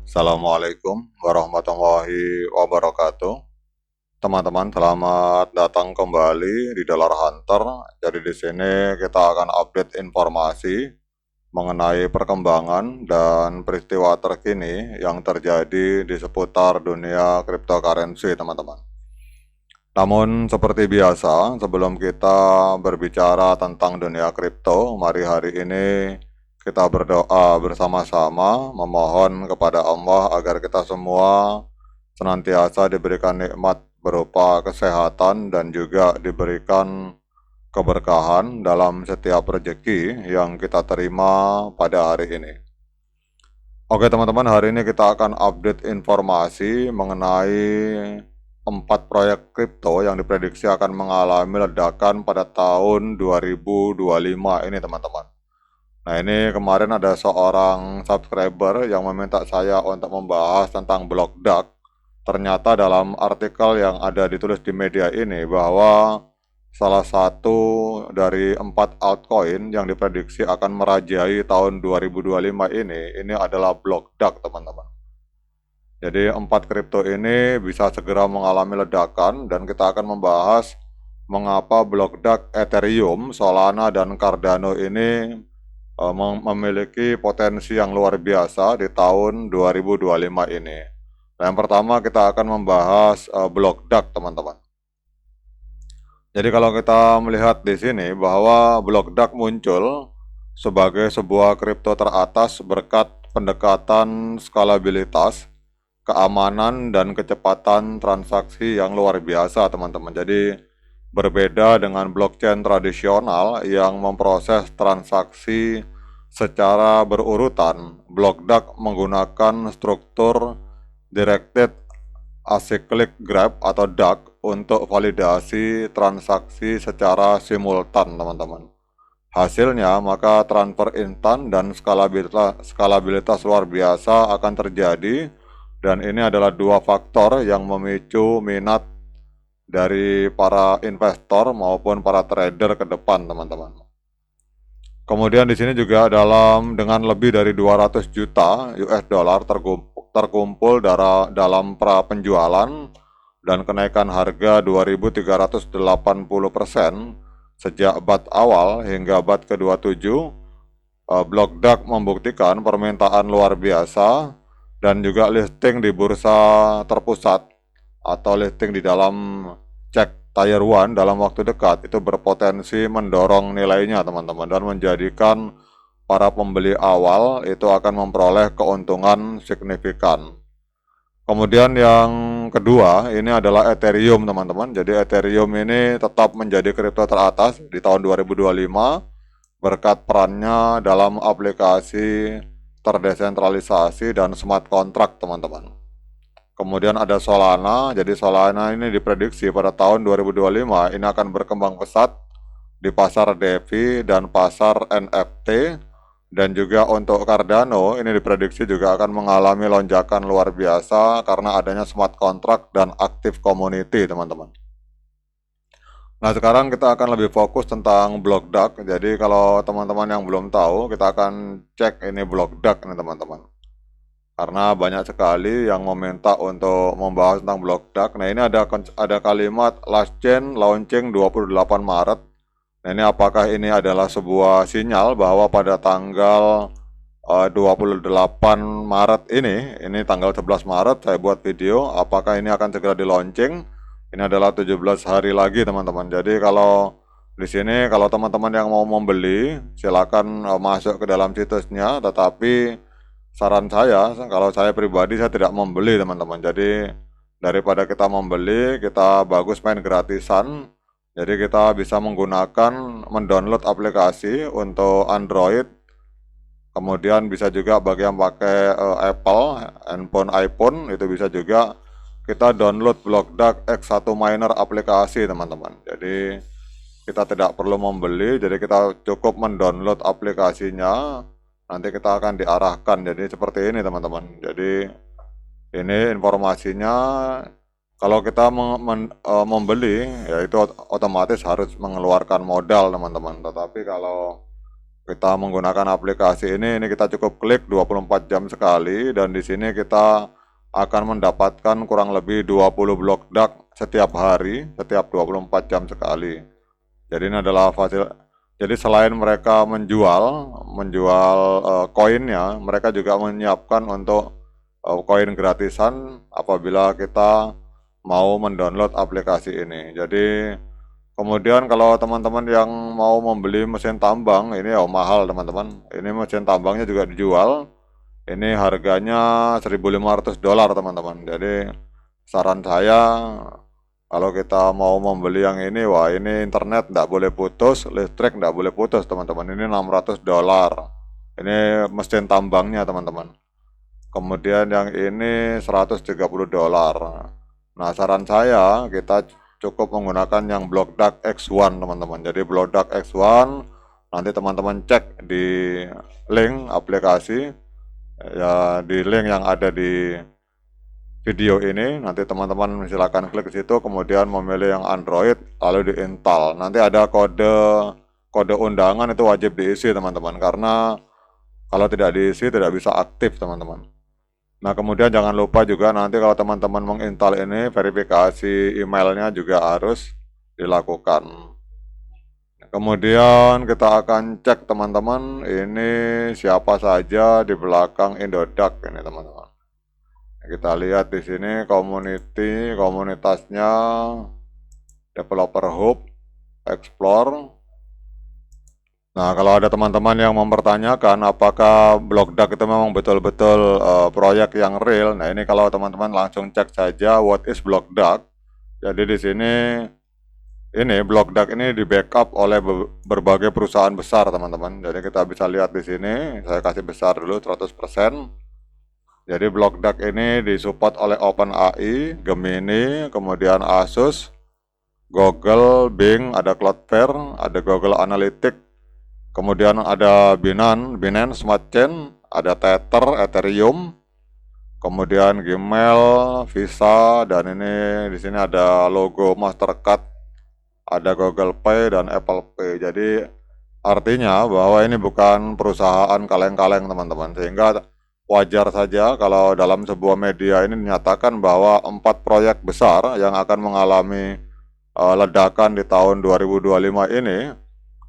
Assalamualaikum warahmatullahi wabarakatuh. Teman-teman, selamat datang kembali di Dollar Hunter. Jadi di sini kita akan update informasi mengenai perkembangan dan peristiwa terkini yang terjadi di seputar dunia cryptocurrency, teman-teman. Namun seperti biasa, sebelum kita berbicara tentang dunia kripto, mari hari ini kita berdoa bersama-sama memohon kepada Allah agar kita semua senantiasa diberikan nikmat berupa kesehatan dan juga diberikan keberkahan dalam setiap rezeki yang kita terima pada hari ini. Oke teman-teman, hari ini kita akan update informasi mengenai 4 proyek kripto yang diprediksi akan mengalami ledakan pada tahun 2025 ini teman-teman. Nah ini kemarin ada seorang subscriber yang meminta saya untuk membahas tentang BlockDAC. Ternyata dalam artikel yang ada ditulis di media ini bahwa salah satu dari 4 altcoin yang diprediksi akan merajai tahun 2025 ini adalah BlockDAC teman-teman. Jadi 4 kripto ini bisa segera mengalami ledakan dan kita akan membahas mengapa BlockDAC, Ethereum, Solana, dan Cardano ini memiliki potensi yang luar biasa di tahun 2025 ini. Nah, yang pertama kita akan membahas BlockDAC teman-teman. Jadi kalau kita melihat di sini bahwa BlockDAC muncul sebagai sebuah kripto teratas berkat pendekatan skalabilitas, keamanan dan kecepatan transaksi yang luar biasa teman-teman. Jadi berbeda dengan blockchain tradisional yang memproses transaksi secara berurutan, BlockDAC menggunakan struktur Directed Acyclic Graph atau DAG untuk validasi transaksi secara simultan teman-teman. Hasilnya, maka transfer instan dan skalabilitas luar biasa akan terjadi. Dan ini adalah 2 faktor yang memicu minat dari para investor maupun para trader ke depan, teman-teman. Kemudian di sini juga dengan lebih dari 200 juta US dollar terkumpul dalam pra penjualan dan kenaikan harga 2.380% sejak bat awal hingga bat ke-27. BlockDAC membuktikan permintaan luar biasa dan juga listing di bursa terpusat atau listing di dalam cek Tier 1 dalam waktu dekat itu berpotensi mendorong nilainya teman-teman dan menjadikan para pembeli awal itu akan memperoleh keuntungan signifikan. Kemudian yang kedua ini adalah Ethereum teman-teman. Jadi Ethereum ini tetap menjadi kripto teratas di tahun 2025 berkat perannya dalam aplikasi terdesentralisasi dan smart contract teman-teman. Kemudian ada Solana. Jadi Solana ini diprediksi pada tahun 2025 ini akan berkembang pesat di pasar DeFi dan pasar NFT. Dan juga untuk Cardano ini diprediksi juga akan mengalami lonjakan luar biasa karena adanya smart contract dan active community teman-teman. Nah sekarang kita akan lebih fokus tentang BlockDAC. Jadi kalau teman-teman yang belum tahu, kita akan cek ini BlockDAC ini teman-teman. Karena banyak sekali yang meminta untuk membahas tentang BlockDAC. Nah ini ada kalimat last chain launching 28 Maret. Nah ini apakah ini adalah sebuah sinyal bahwa pada tanggal 28 Maret ini tanggal 11 Maret saya buat video, apakah ini akan segera di launching? Ini adalah 17 hari lagi teman-teman. Jadi kalau di sini kalau teman-teman yang mau membeli silakan masuk ke dalam situsnya, tetapi saran saya kalau saya pribadi saya tidak membeli teman-teman. Jadi daripada kita membeli, kita bagus main gratisan. Jadi kita bisa mendownload aplikasi untuk Android. Kemudian bisa juga bagi yang pakai Apple, handphone iPhone itu bisa juga kita download BlockDAC X1 Miner aplikasi teman-teman. Jadi kita tidak perlu membeli, jadi kita cukup mendownload aplikasinya. Nanti kita akan diarahkan. Jadi seperti ini teman-teman. Jadi ini informasinya. Kalau kita membeli, ya itu otomatis harus mengeluarkan modal teman-teman. Tetapi kalau kita menggunakan aplikasi ini kita cukup klik 24 jam sekali, dan di sini kita akan mendapatkan kurang lebih 20 block DAG setiap hari, setiap 24 jam sekali. Jadi ini adalah jadi selain mereka menjual koinnya, mereka juga menyiapkan untuk koin gratisan apabila kita mau mendownload aplikasi ini. Jadi kemudian kalau teman-teman yang mau membeli mesin tambang, ini ya mahal teman-teman. Ini mesin tambangnya juga dijual. Ini harganya $1.500 teman-teman. Jadi saran saya, kalau kita mau membeli yang ini, wah ini internet nggak boleh putus, listrik nggak boleh putus teman-teman. Ini $600. Ini mesin tambangnya teman-teman. Kemudian yang ini $130. Nah saran saya kita cukup menggunakan yang block DAG X1 teman-teman. Jadi block DAG X1 nanti teman-teman cek di link aplikasi, ya di link yang ada di video ini. Nanti teman-teman silakan klik ke situ, kemudian memilih yang Android lalu diinstal. Nanti ada kode undangan, itu wajib diisi teman-teman, karena kalau tidak diisi tidak bisa aktif teman-teman. Nah kemudian jangan lupa juga nanti kalau teman-teman menginstal ini, verifikasi emailnya juga harus dilakukan. Kemudian kita akan cek teman-teman ini siapa saja di belakang Indodax ini teman-teman. Kita lihat di sini komunitasnya Developer Hub, Explore. Nah, kalau ada teman-teman yang mempertanyakan apakah block DAG itu memang betul-betul proyek yang real, nah ini kalau teman-teman langsung cek saja what is block DAG. Jadi di sini block DAG ini di backup oleh berbagai perusahaan besar teman-teman. Jadi kita bisa lihat di sini, saya kasih besar dulu 100%. Jadi block DAG ini disupport oleh OpenAI, Gemini, kemudian Asus, Google, Bing, ada Cloudflare, ada Google Analytics. Kemudian ada Binance Smart Chain, ada Tether, Ethereum, kemudian Gmail, Visa, dan ini di sini ada logo Mastercard, ada Google Pay dan Apple Pay. Jadi artinya bahwa ini bukan perusahaan kaleng-kaleng teman-teman, sehingga wajar saja kalau dalam sebuah media ini dinyatakan bahwa 4 proyek besar yang akan mengalami ledakan di tahun 2025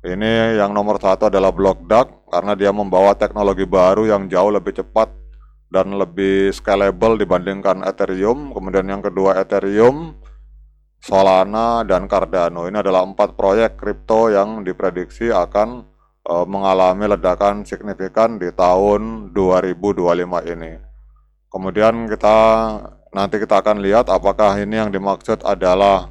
ini yang nomor 1 adalah block DAG, karena dia membawa teknologi baru yang jauh lebih cepat dan lebih scalable dibandingkan Ethereum. Kemudian yang kedua Ethereum, Solana, dan Cardano. Ini adalah 4 proyek kripto yang diprediksi akan mengalami ledakan signifikan di tahun 2025 ini. Kemudian nanti kita akan lihat apakah ini yang dimaksud adalah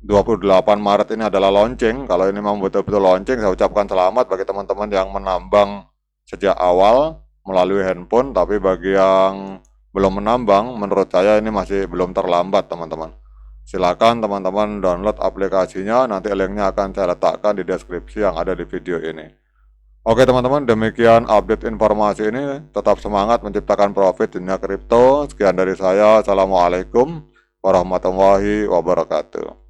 28 Maret ini adalah launching. Kalau ini memang betul-betul launching, saya ucapkan selamat bagi teman-teman yang menambang sejak awal melalui handphone. Tapi bagi yang belum menambang, menurut saya ini masih belum terlambat teman-teman. Silakan teman-teman download aplikasinya, nanti linknya akan saya letakkan di deskripsi yang ada di video ini. Oke teman-teman, demikian update informasi ini. Tetap semangat menciptakan profit dunia kripto. Sekian dari saya. Assalamualaikum warahmatullahi wabarakatuh.